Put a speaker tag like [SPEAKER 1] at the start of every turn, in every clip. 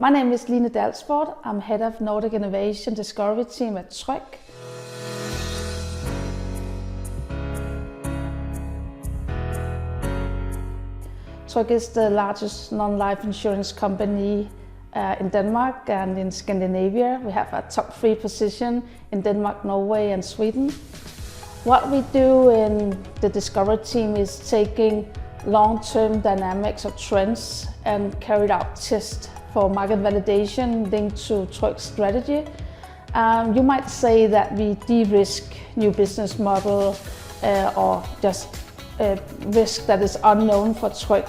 [SPEAKER 1] My name is Line Dalsford. I'm head of Nordic Innovation Discovery team at Tryg. Tryg is the largest non-life insurance company in Denmark and in Scandinavia. We have a top 3 position in Denmark, Norway and Sweden. What we do in the Discovery team is taking long-term dynamics of trends and carried out tests for market validation linked to Tryg's strategy. You might say that we de-risk new business model or just risk that is unknown for Tryg.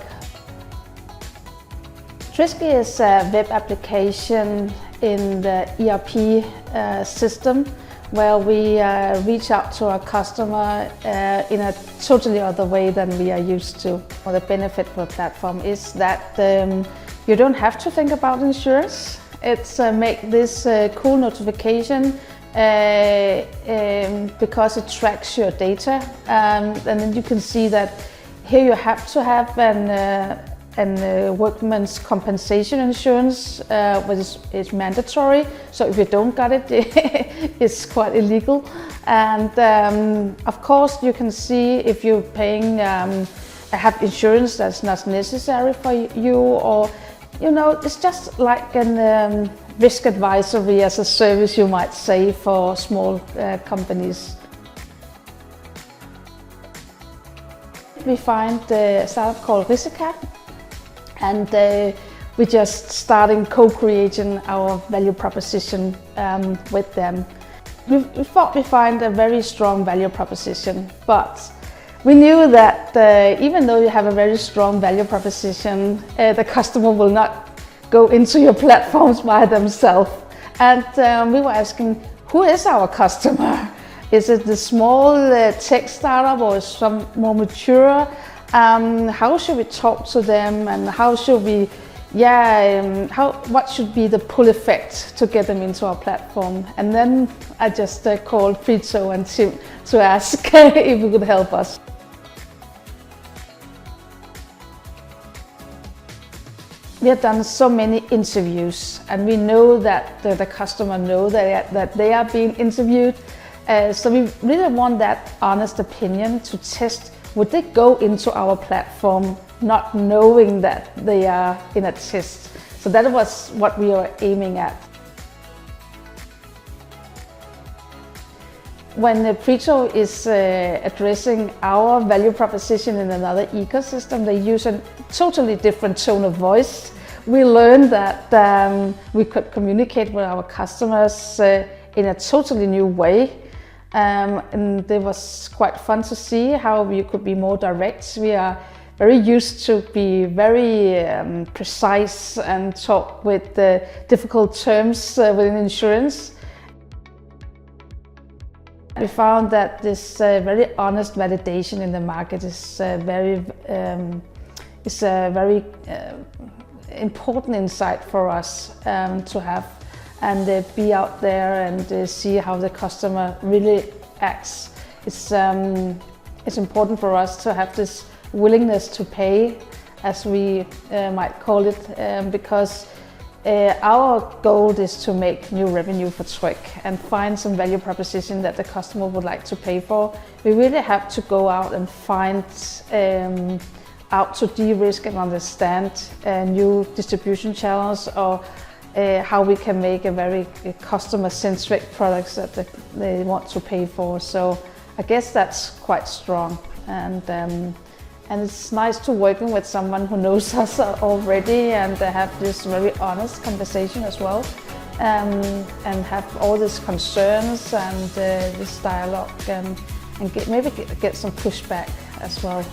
[SPEAKER 1] Trisky is a web application in the ERP system where we reach out to our customer in a totally other way than we are used to. The benefit for the platform is that you don't have to think about insurance. It's make this cool notification because it tracks your data, and then you can see that here you have to have an workman's compensation insurance, which is mandatory. So if you don't got it, it's quite illegal. And of course, you can see if you're paying, have insurance that's not necessary for you, or it's just like an risk advisory as a service, you might say, for small companies. We find a startup called Trisky, and we're just starting co-creating our value proposition with them. We thought we find a very strong value proposition, but we knew that even though you have a very strong value proposition, the customer will not go into your platforms by themselves. And we were asking, who is our customer? Is it the small tech startup or some more mature? How should we talk to them, and how should we, what should be the pull effect to get them into our platform? And then I just called pree.to and Tim to ask if we could help us. We have done so many interviews, and we know that the customer knows that they are being interviewed. So we really want that honest opinion to test, would they go into our platform not knowing that they are in a test? So that was what we were aiming at. When pree.to is addressing our value proposition in another ecosystem, they use a totally different tone of voice. We learned that we could communicate with our customers in a totally new way. And it was quite fun to see how we could be more direct. We are very used to be very precise and talk with difficult terms within insurance. We found that this very honest validation in the market is a very important insight for us to have, and be out there and see how the customer really acts. It's important for us to have this willingness to pay, as we might call it, because our goal is to make new revenue for Tryg and find some value proposition that the customer would like to pay for. We really have to go out and find out to de-risk and understand new distribution channels, or how we can make a very customer-centric products that they want to pay for. So I guess that's quite strong, and it's nice to working with someone who knows us already and have this very honest conversation as well, and have all these concerns and this dialogue, and maybe get some pushback as well.